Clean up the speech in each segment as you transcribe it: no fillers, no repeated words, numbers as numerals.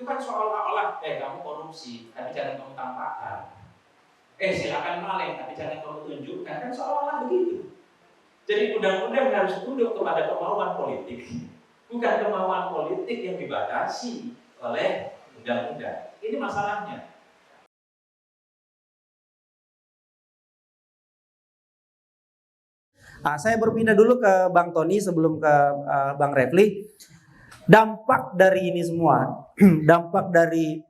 Itu kan seolah-olah, kamu korupsi, tapi jangan kamu tampakkan. Silakan maling, tapi jangan kamu tunjukkan. Kan seolah-olah begitu. Jadi undang-undang harus tunduk kepada kemauan politik, bukan kemauan politik yang dibatasi oleh undang-undang. Ini masalahnya. Saya berpindah dulu ke Bang Tony sebelum ke Bang Refli. Dampak dari ini semua, dampak dari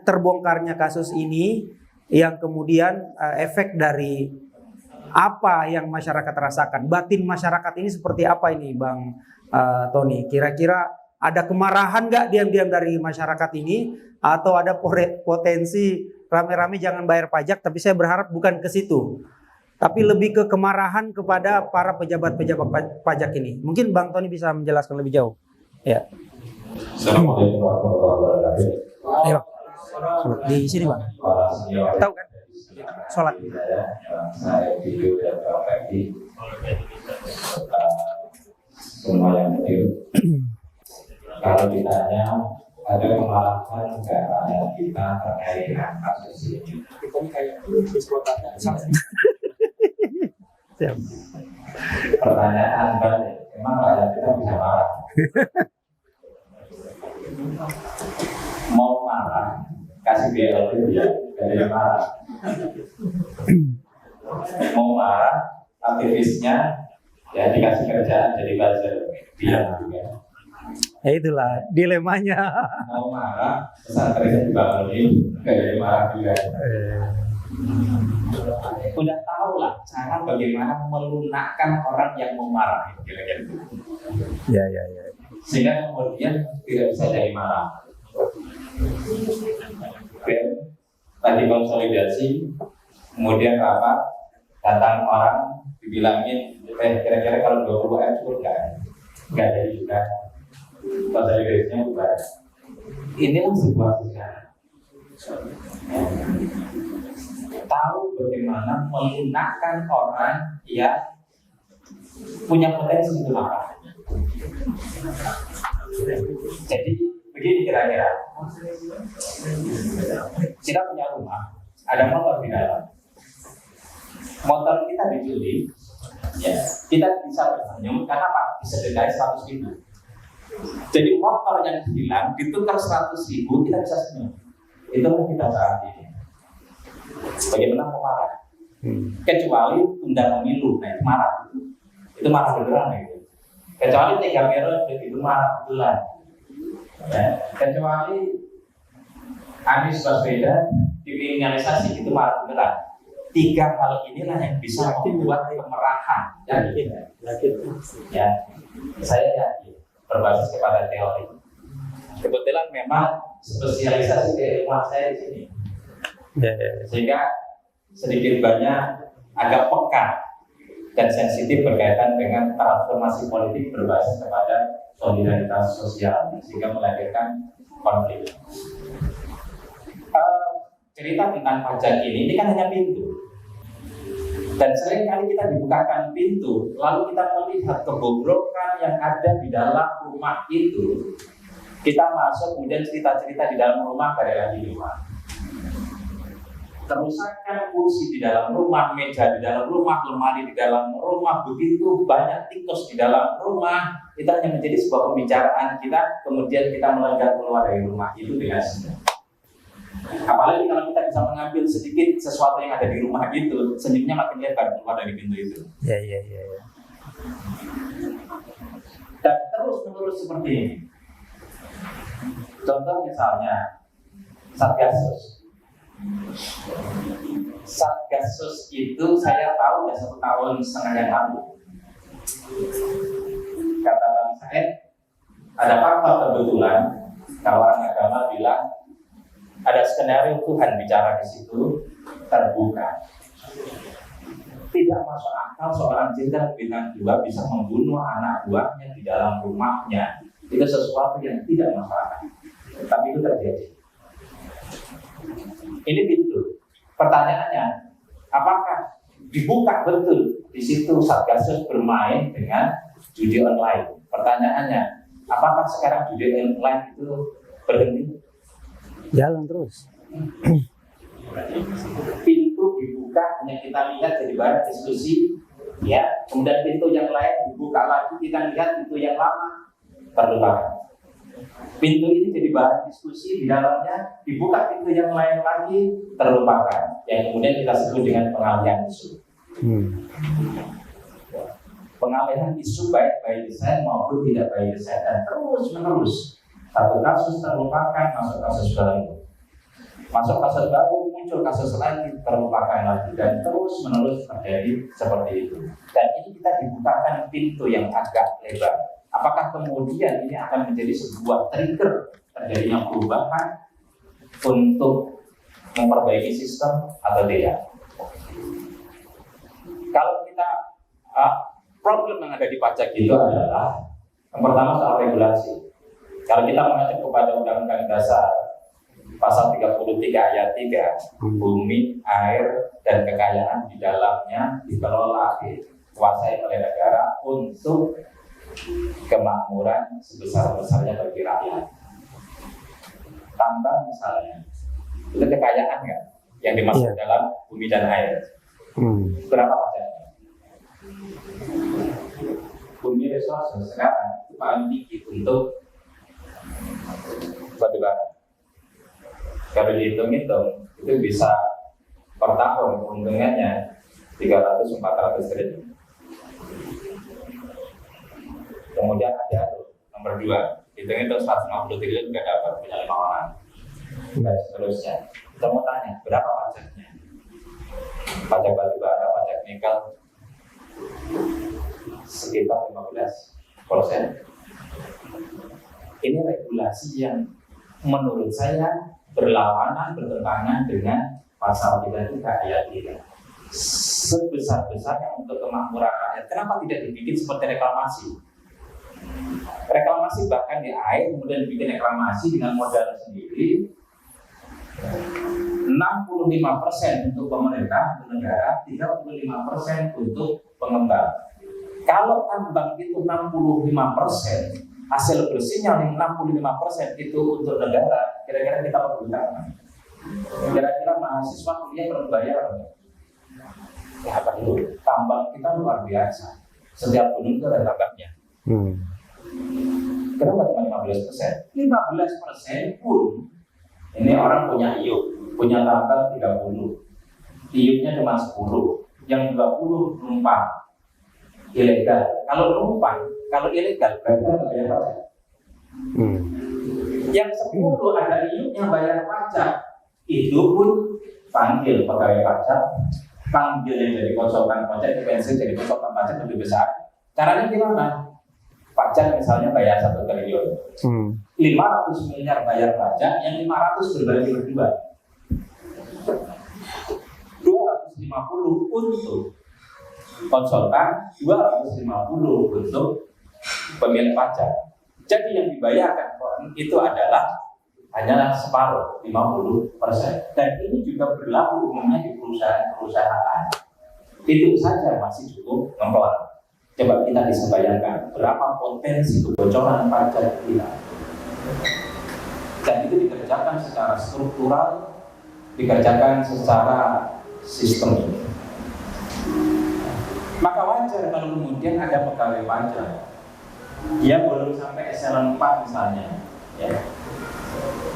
terbongkarnya kasus ini, yang kemudian efek dari apa yang masyarakat rasakan, batin masyarakat ini seperti apa ini, Bang Tony? Kira-kira ada kemarahan nggak diam-diam dari masyarakat ini, atau ada potensi rame-rame jangan bayar pajak? Tapi saya berharap bukan ke situ, tapi lebih ke kemarahan kepada para pejabat-pejabat pajak ini. Mungkin Bang Tony bisa menjelaskan lebih jauh. Ya. Assalamualaikum warahmatullahi wabarakatuh. Ayo, di sini Bang. Tahu kan? Sholat. Saya video dan Refli semua yang hadir. Kalau ditanya ada kemarahan nggak rakyat kita terkait dengan kasus ini? Kita ini kayak diskotanya. Pertanyaan balik, emang rakyat kita bisa marah? Mau marah, kasih BLT ya, ada yang marah. Mau marah, aktivisnya ya dikasih kerjaan jadi buzzer, dia juga. Ya itulah dilemanya. Mau marah, pesantrennya dibangunin, kayak marah juga. Udah tahu lah cara bagaimana melunakkan orang yang mau marah, kira-kira itu. Ya. Sehingga kemudian tidak bisa jadi marah. Tadi konsolidasi, kemudian rapat, datang orang, dibilangin, kira-kira kalau 20 M cukup nggak jadi juga. Konsolidasinya bukan. Inilah sebuah sejarah. Tahu bagaimana melunakkan orang yang punya potensi untuk marah. Jadi begini kira-kira, kita punya rumah, ada motor di dalam. Motor kita dicuri, ya kita bisa tersenyum karena apa? Disedekahkan 100.000. Jadi motor yang hilang ditukar 100.000, kita bisa senyum. Itulah kita saat ini. Bagaimana mau marah? Kecuali tunda pemilu, nah itu marah. Itu marah beneran gitu. Kecuali 3 periode itu marah beneran. Ya. Kecuali Anies Baswedan dikriminalisasi itu marah beneran. 3 hal inilah yang bisa membuat kemarahan. Yakin? Ya, saya yakin berbasis kepada teori. Kebetulan memang spesialisasi dari rumah saya di sini. Sehingga sedikit banyak agak peka dan sensitif berkaitan dengan transformasi politik berbasis kepada solidaritas sosial sehingga melahirkan konflik. Cerita tentang pajak ini kan hanya pintu, dan seringkali kita dibukakan pintu lalu kita melihat kebobrokan yang ada di dalam rumah itu. Kita masuk kemudian cerita-cerita di dalam rumah pada lagi di luar. Kerusakan kursi di dalam rumah, meja di dalam rumah, lemari di dalam rumah, begitu banyak tikus di dalam rumah. Itu hanya menjadi sebuah pembicaraan kita, kemudian kita melanggar keluar dari rumah itu dengan senyum. Apalagi kalau kita bisa mengambil sedikit sesuatu yang ada di rumah itu, senyumnya makin lebar keluar dari pintu itu. Ya. Dan terus-menerus seperti ini. Contoh misalnya Satgasus. Satgasus itu saya tahu sudah 1,5 tahun yang lalu. Kata Bang Said, ada faktor kebetulan kalau orang agama bilang ada skenario Tuhan bicara di situ terbuka. Tidak masuk akal seorang jenderal bintang 2 bisa membunuh anak buahnya di dalam rumahnya. Itu sesuatu yang tidak masuk akal. Tapi itu terjadi. Ini pintu. Pertanyaannya, apakah dibuka betul di situ Satgasus bermain dengan judi online? Pertanyaannya, Apakah sekarang judi online itu berhenti? Jalan terus. Pintu dibuka, hanya kita lihat jadi bahan diskusi, ya. Kemudian pintu yang lain dibuka lagi, kita lihat pintu yang lama terlupakan. Pintu ini jadi bahan diskusi, di dalamnya dibuka pintu yang lain lagi terlupakan. Yang kemudian kita sebut dengan pengalihan isu. Pengalihan isu baik by design maupun tidak by design, dan terus menerus satu kasus terlupakan, masuk kasus baru, masuk kasus baru, muncul kasus lagi, terlupakan lagi, dan terus menerus terjadi seperti itu. Dan ini kita dibukakan pintu yang agak lebar. Apakah kemudian ini akan menjadi sebuah trigger terjadinya perubahan untuk memperbaiki sistem atau tidak? Kalau kita problem yang ada di pajak itu adalah yang pertama soal regulasi. Kalau kita mengacu kepada Undang-Undang Dasar Pasal 33 ayat 3, bumi, air, dan kekayaan di dalamnya dikelola, dikuasai oleh negara untuk kemakmuran sebesar-besarnya bagi rakyat. Tambang misalnya, itu kekayaan kan yang dimaksud dalam bumi dan air. Berapa pajaknya? Bumi resources sekarang itu paling tinggi untuk batu bara. Kalau dihitung-hitung itu bisa per tahun keuntungannya 300-400 triliun. Kemudian ada nomor 2, hitung-hitung 150 triliun nggak dapat, punya 5 orang. Dan seterusnya. Kita mau tanya, berapa pajaknya? Pajak batu bara, pajak nikel sekitar 15%. Ini regulasi yang menurut saya berlawanan, bertentangan dengan pasal 33 ayat 3. Sebesar-besarnya untuk kemakmuran rakyat. Kenapa tidak dibikin seperti reklamasi? Reklamasi bahkan di air, kemudian dibikin reklamasi dengan modal sendiri. 65% untuk pemerintah, untuk negara, 35% untuk pengembang. Kalau tambang itu 65%, hasil bersihnya 65% itu untuk negara, kira-kira kita pergunakan. Kira-kira mahasiswa kuliah perlu bayar enggak? Ya apa dulu? Tambang kita luar biasa. Setiap gunung itu ada tambangnya. Kenapa cuma 15%? 15% pun ini orang punya iup, punya tambang 30, iupnya cuma 10, yang 20 numpang ilegal. Kalau numpang, kalau ilegal berarti bayar pajak. Yang 10 ada iupnya bayar pajak, itu pun panggil pegawai pajak, panggil yang jadi konsultan pajak, pensiun jadi konsultan pajak lebih besar. Caranya gimana? Pajak misalnya bayar 1 triliun, 500 miliar bayar pajak, yang 500 berbagi berdua, 250 untuk konsultan, 250 untuk pemilik pajak. Jadi yang dibayarkan itu adalah hanyalah separuh, 50%. Dan ini juga berlaku umumnya di perusahaan-perusahaan. Itu saja masih cukup ngemplang. Coba kita bisa bayangkan berapa potensi kebocoran pajak kita. Dan itu dikerjakan secara struktural, dikerjakan secara sistem. Maka wajar kalau kemudian ada pegawai pajak, dia belum sampai eselon 4 misalnya, ya.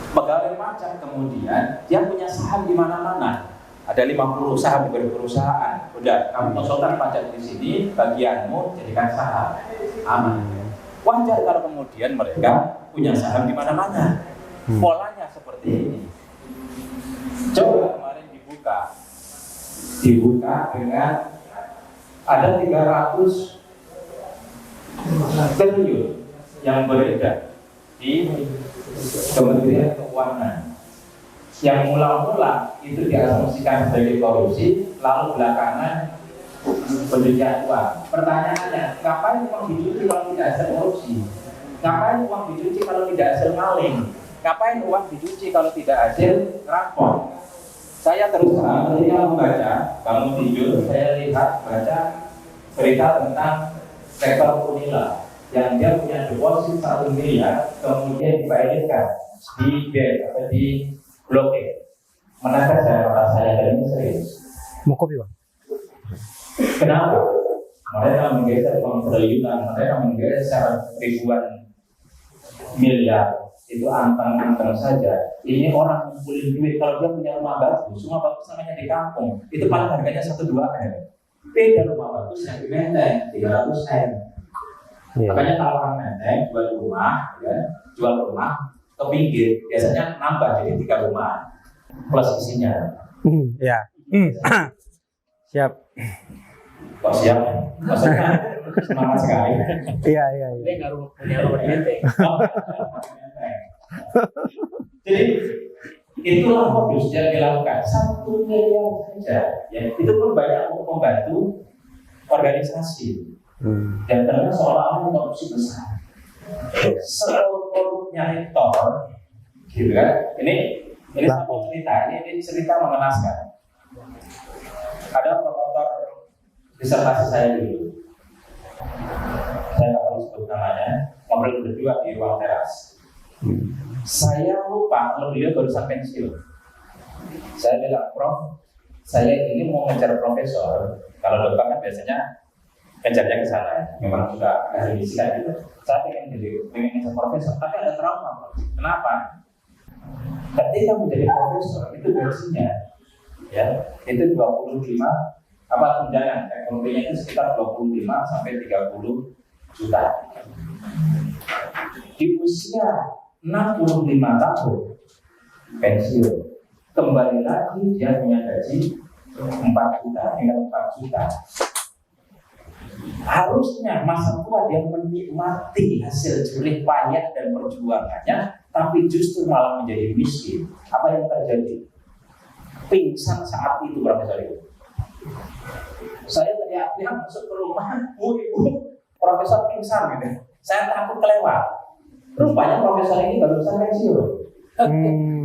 Pegawai pajak kemudian dia punya saham di mana-mana. Ada 50 saham di perusahaan. Udah, kamu konsultan pajak di sini, bagianmu jadikan saham. Aman. Wajar kalau kemudian mereka punya saham di mana-mana. Polanya seperti ini. Coba kemarin dibuka dengan ada 300 triliun yang beredar di Kementerian Keuangan. Yang mula-mula itu diasumsikan sebagai korupsi, lalu belakangan pencucian uang. Pertanyaannya, ngapain uang dicuci kalau tidak hasil korupsi? Ngapain uang dicuci kalau tidak hasil maling? Ngapain uang dicuci kalau tidak hasil rampok? Saya terus terang ketika membaca, bangun tidur, saya baca berita tentang rektor Unila yang dia punya deposit 1 miliar, kemudian dibayarkan di bank atau di Blok E. Menangkap saya dan ini serius. Mau kopi bang? Kenapa? Mereka menggeser uang triliunan, mereka menggeser ribuan miliar, itu anteng-anteng saja. Ini orang ngumpulin duit, kalau dia punya rumah bagus namanya di kampung, itu paling harganya 1-2 M. Beda rumah bagus yang di Menteng, 300 M. Makanya kalau orang Menteng jual rumah ke pinggir, biasanya nambah jadi 3 rumah plus isinya. Ya. Siap. Kok siap? Maksudnya semangat sekali. Iya. Ini nggak punya rumah di Menteng. Jadi itulah modus yang dilakukan 1 miliar saja. Ya, itu pun banyak untuk membantu organisasi. Dan ternyata seolah-olah korupsi besar. Seluruhnya rektor, gitu kan? Ini satu cerita. Ini cerita mengenaskan. Ada promotor disertasi saya dulu. Saya nggak perlu sebut namanya. Ngobrol berdua di ruang teras. Saya lupa kalau beliau barusan pensiun. Saya bilang, Prof, saya ini mau ngejar profesor. Kalau dokter kan biasanya ngejarnya ke sana. Memang sudah ahli fisika gitu. Saya pengen ngejar profesor, tapi ada trauma, Prof. Kenapa? Ketika menjadi profesor itu gajinya, ya, itu 25 tunjangan ekonominya itu sekitar 25 sampai 30 juta. Di usia 65 tahun pensiun, kembali lagi dia punya gaji 4 juta hingga 4 juta. Harusnya masa tua dia menikmati hasil jerih payah dan perjuangannya, tapi justru malah menjadi miskin. Apa yang terjadi? Pingsan saat itu profesor itu. Saya teriak-teriak masuk ke rumah, ibu, profesor pingsan gitu. Saya takut kelewat. Rupanya profesor ini barusan pensiun.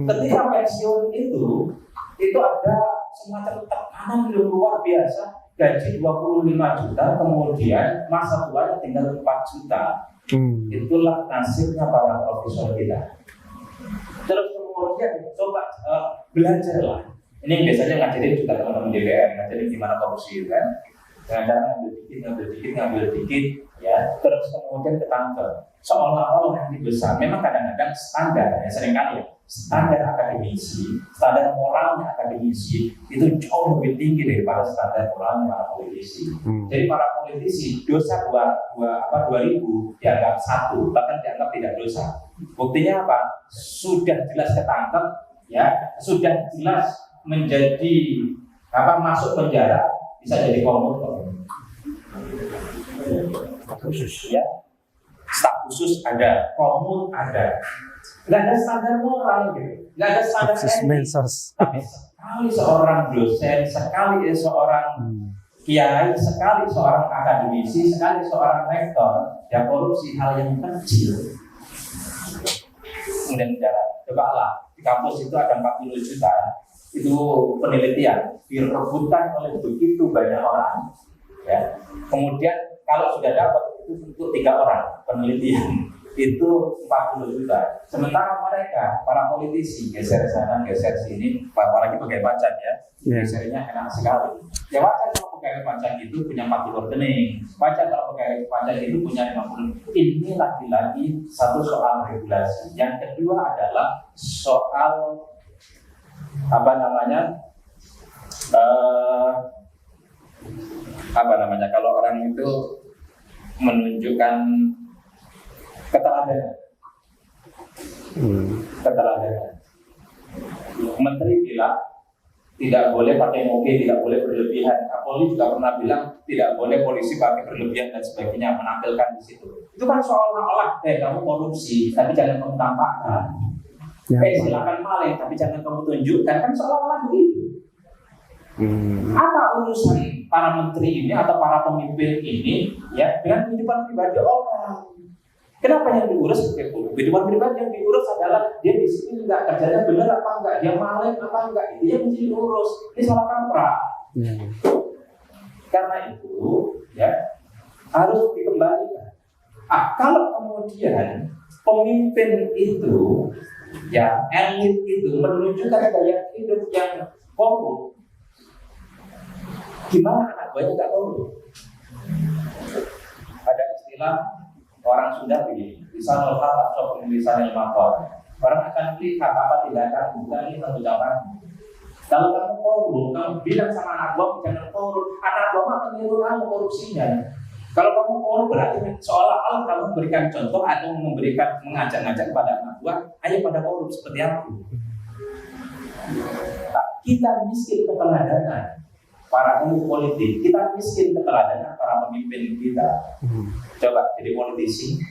Ketika pensiun itu ada semacam tekanan yang luar biasa. Gaji 25 juta, kemudian masa tuanya tinggal 4 juta. Itulah nasibnya para profesor kita. Terus kemudian coba belajarlah. Ini biasanya ngajarin juga teman-teman DPR, ngajarin gimana korupsi kan. Dengan cara ngambil dikit, ya. Terus kemudian ketangkep. Seolah-olah yang besar. Memang kadang-kadang standar, ya seringkali ya. Standar akademisi, standar moralnya akademisi itu jauh lebih tinggi daripada standar moralnya para politisi. Jadi para politisi dosa 2000 dianggap 1, bahkan dianggap tidak dosa. Buktinya apa? Sudah jelas ketangkep, ya, sudah jelas menjadi masuk penjara, bisa jadi koruptor. Ya, staf khusus ada, komut ada. Nggak ada standar moral gitu, nggak ada standar etik. Tapi sekali seorang dosen, sekali seorang kiai, sekali seorang akademisi, sekali seorang rektor yang korupsi hal yang kecil, kemudian penjara. Cobalah di kampus itu ada 40 juta, itu penelitian direbutkan oleh begitu banyak orang, ya. Kemudian kalau sudah dapat itu untuk 3 orang penelitian. Itu 40 juta. Sementara mereka, para politisi, geser sana, geser sini, apalagi pegawai pajak ya, gesernya enak sekali. Ya wajar kalau pegawai pajak itu punya 40 rekening, wajar kalau pegawai pajak itu punya 50. Ini lagi-lagi satu soal regulasi. Yang kedua adalah soal kalau orang itu menunjukkan keteladanan. Menteri bilang tidak boleh pakai mobil, tidak boleh berlebihan. Kapolri juga pernah bilang tidak boleh polisi pakai berlebihan dan sebagainya, menampilkan di situ. Itu kan seolah-olah kamu korupsi, tapi jangan kamu tampakkan. Silakan maling, tapi jangan kamu tunjukkan, kan seolah-olah begitu. Apa urusan para menteri ini atau para pemimpin ini ya dengan kehidupan pribadi orang? Kenapa yang diurus kehidupan pribadi? Yang diurus adalah dia di sini enggak, kerjanya benar apa enggak, dia maling apa enggak, itu yang mesti diurus. Ini salah kaprah. Karena itu ya harus dikembalikan Kalau kemudian pemimpin itu, ya elit itu menunjukkan gaya hidup yang korup, gimana anak buahnya nggak korup? Ada istilah orang Sunda begini, lisanul hal atau lisanul maqal. Orang akan melihat apa tindakan, bukan ini ucapan. Kalau kamu korup, kamu bilang sama anak buah jangan korup, anak buah akan niru kamu korupsinya. Kalau kamu korup berarti seolah-olah kamu memberikan contoh atau mengajak-ngajak kepada anak buah, ayo pada korup seperti aku. Nah, kita miskin keteladanan para elit politik, kita miskin keteladanan para pemimpin kita. Coba jadi politisi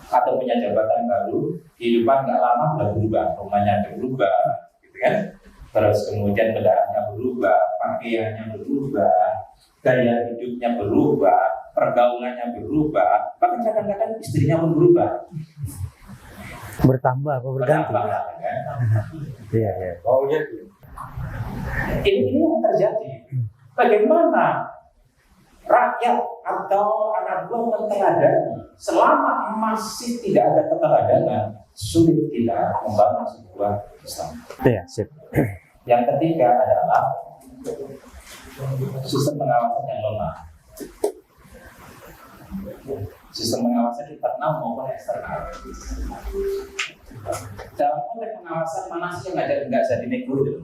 atau punya jabatan baru, kehidupan nggak lama udah berubah, rumahnya berubah, gitu kan? Terus kemudian kendaraannya berubah, pakaiannya berubah, gaya hidupnya berubah, pergaulannya berubah, bahkan kadang-kadang istrinya pun berubah. Bertambah apa berganti? Bertambah, kan? Iya, iya. Oh iya. Ini yang terjadi. Bagaimana rakyat atau anak buah menteladani? Selama masih tidak ada keteladanan, sulit kita membangun sebuah Islam. Iya, sip. Yang ketiga adalah sistem pengawasan yang lemah. Sistem pengawasan internal maupun eksternal. Dalam konteks pengawasan mana sih yang nggak jadi nego itu?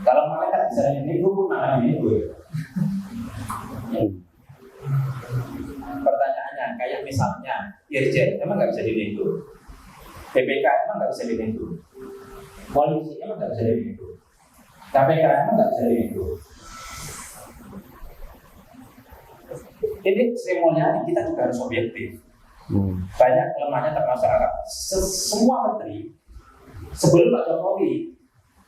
Kalau malaikat bisa dinego pun malah dinego. Ya. Pertanyaannya kayak misalnya Irjen emang nggak bisa dinego, BPK emang nggak bisa dinego, polisi emang nggak bisa dinego, KPK emang nggak bisa dinego. Ini seremonial kita juga harus objektif. Banyak kelemahannya termasuk semua menteri sebelum Pak Jokowi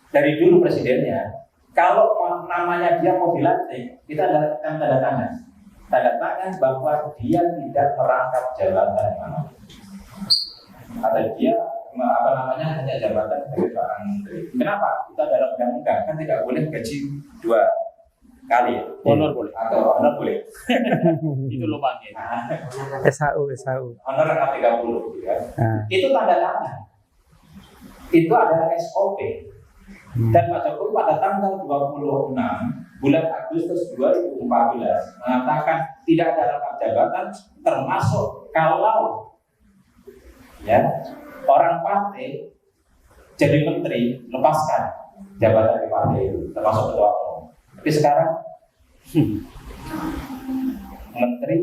dari dulu presidennya, kalau namanya dia mau dilantik, kita ada tanda tangan bahwa dia tidak merangkap jabatan mana, atau dia hanya jabatan sebagai seorang menteri. Kenapa? Kita dalam undang-undang kan tidak boleh gaji 2 kali ya. Honor boleh. Atau honor boleh. Itu lubangnya. SHU. Honor kan 30 gitu kan. Itu tanda tangan. Itu adalah SOP. Dan Pak Jokowi pada tanggal 26 bulan Agustus 2014 mengatakan tidak ada rangkap jabatan, termasuk kalau ya orang partai jadi menteri, lepaskan jabatan di partai itu, termasuk ketua umum. Tapi sekarang menteri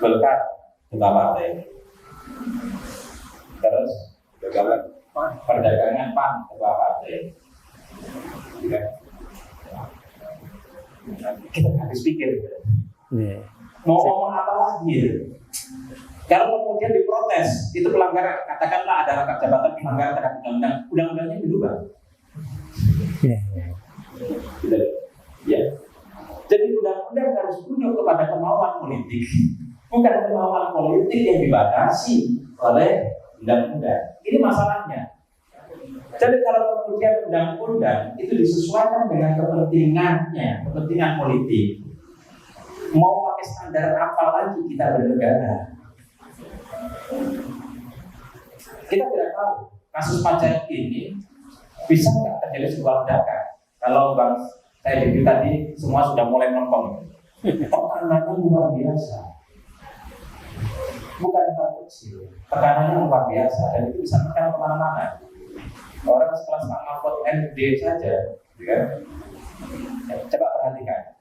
Golkar ketua partai, terus perdagangan PAN ketua partai. Kita habis pikir mau ngomong apa lagi. Kalau kemudian diprotes itu pelanggaran, katakanlah ada rangkap jabatan pelanggaran terhadap undang-undang, undang-undangnya dirubah. Ya. Jadi undang-undang harus tunduk kepada kemauan politik, bukan kemauan politik yang dibatasi oleh undang-undang. Ini masalahnya. Jadi kalau kemudian undang-undang itu disesuaikan dengan kepentingannya, kepentingan politik, mau pakai standar apa lagi kita bernegara? Kita tidak tahu kasus pajak ini bisa nggak terjadi sebuah ledakan. Kalau Bang saya tadi semua sudah mulai nongkrong, tekanannya luar biasa, bukan hal kecil, tekanannya luar biasa dan itu bisa menekan kemana-mana. Orang sekelas Pak Mahfud MD saja, ya. Coba perhatikan.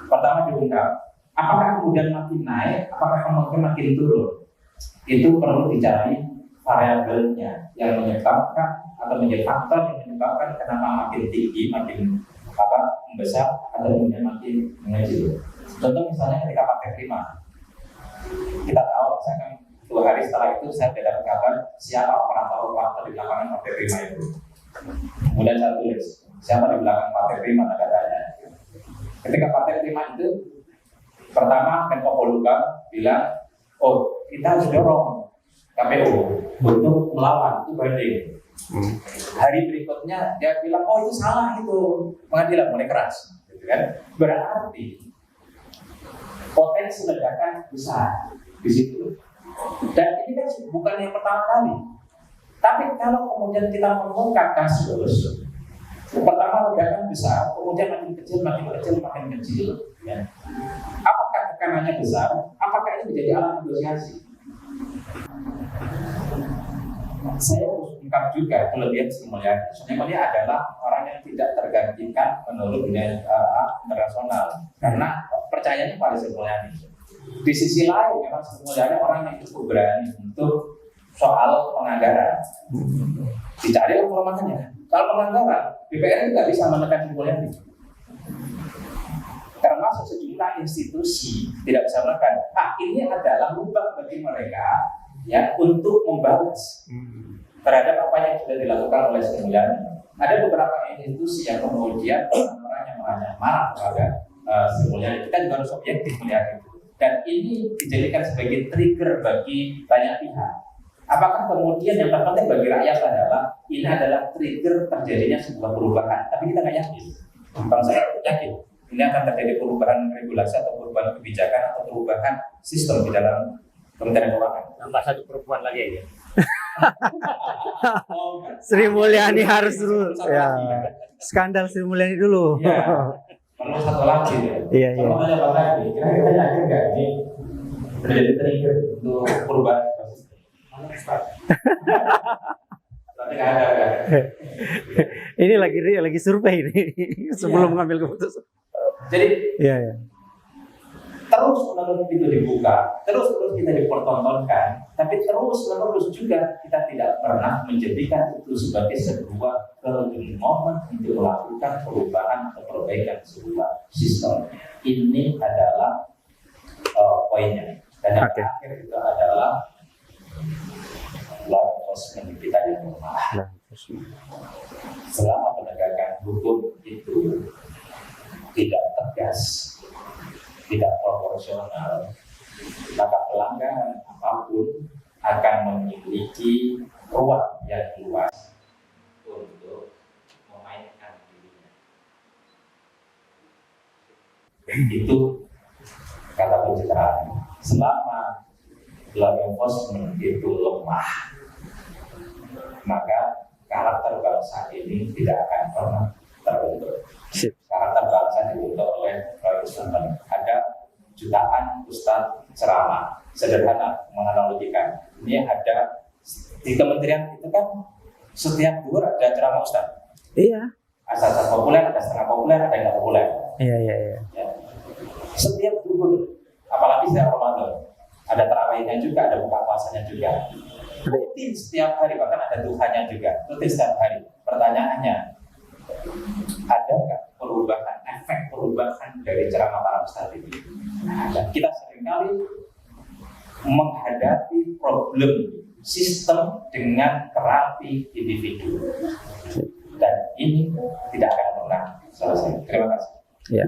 Pertama diungkap, apakah kemudian makin naik, apakah kemudian makin turun? Itu perlu dicari variabelnya yang menyebabkan atau menjadi faktor yang menyebabkan kenapa makin tinggi, makin membesar atau kemudian makin mengecil. Contoh misalnya ketika Partai Prima, kita tahu misalkan 2 hari setelah itu saya tidak dapat kabar siapa operator di belakang Partai Prima itu. Kemudian saya tulis siapa di belakang Partai Prima katanya. Ketika Partai Prima itu pertama Menko Polhukam bilang, oh kita harus dorong KPU untuk melawan itu banding. Hari berikutnya dia bilang, oh itu salah itu, pengadilan mulai keras, gitu kan? Berarti potensi ledakan besar di situ. Dan ini kan bukan yang pertama kali. Tapi kalau kemudian kita mengungkap kasus, pertama ledakan besar, kemudian makin kecil, makin kecil, ya. Apakah tekanannya besar? Apakah ini menjadi alat negosiasi? Saya harus ungkap juga kelebihan Sri Mulyani. Sri Mulyani adalah orang yang tidak tergantikan menurut dunia internasional karena percayanya pada Sri Mulyani. Di sisi lain, memang Sri Mulyani orang yang cukup berani untuk soal penganggaran. Dicari kelemahannya. Kalau penganggaran, DPR itu nggak bisa menekan Sri Mulyani. Termasuk sejumlah institusi tidak bisa menekan. Ini adalah lubang bagi mereka ya untuk membalas terhadap apa yang sudah dilakukan oleh Sri Mulyani. Ada beberapa institusi yang kemudian marah kepada Sri Mulyani. Kita juga harus objektif melihat itu. Dan ini dijadikan sebagai trigger bagi banyak pihak. Apakah kemudian yang terpenting bagi rakyat adalah ini adalah trigger terjadinya sebuah perubahan? Tapi kita nggak yakin. Kalau saya yakin ini akan terjadi perubahan regulasi atau perubahan kebijakan atau perubahan sistem di dalam Kementerian Keuangan. Tambah satu perempuan lagi ya. Sri Mulyani harus dulu. Ya. Skandal Sri Mulyani dulu. Ya. Perlu satu lagi ya. Iya. Kalau ada apa lagi? Kira-kira yakin nggak ini terjadi trigger untuk perubahan? Tapi nggak ada kan? Ini lagi survei ini sebelum mengambil keputusan. Jadi Iya. terus menerus itu dibuka, terus kita dipertontonkan, tapi terus menerus juga kita tidak pernah menjadikan itu sebagai sebuah golden moment untuk melakukan perubahan atau perbaikan sebuah sistem. Ini adalah poinnya. Dan yang terakhir itu adalah law enforcement kita yang lemah. Selama penegakan hukum itu tidak tegas, tidak proporsional, maka pelanggaran apapun akan memiliki ruang yang luas untuk memainkan dirinya. Itu kata pencitraan. Selama law enforcement itu lemah, maka karakter bangsa ini tidak akan pernah terbentuk. Karakter bangsa dibentuk oleh law enforcement. Ada jutaan ustadz ceramah, sederhana menganalogikan. Ini ada di kementerian itu kan setiap bulan ada ceramah ustadz. Iya. Asal populer, ada setengah populer, ada yang nggak populer. Iya. Ya. Setiap bulan, apalagi setiap Ramadan, ada tarawihnya juga, ada buka puasanya juga. Rutin setiap hari, bahkan ada duhanya juga. Rutin setiap hari. Pertanyaannya, ada nggak perubahan, efek perubahan dari ceramah para ustadz ini? Nah, kita seringkali menghadapi problem sistem dengan terapi individu, dan ini tidak akan pernah selesai. Terima kasih. Ya.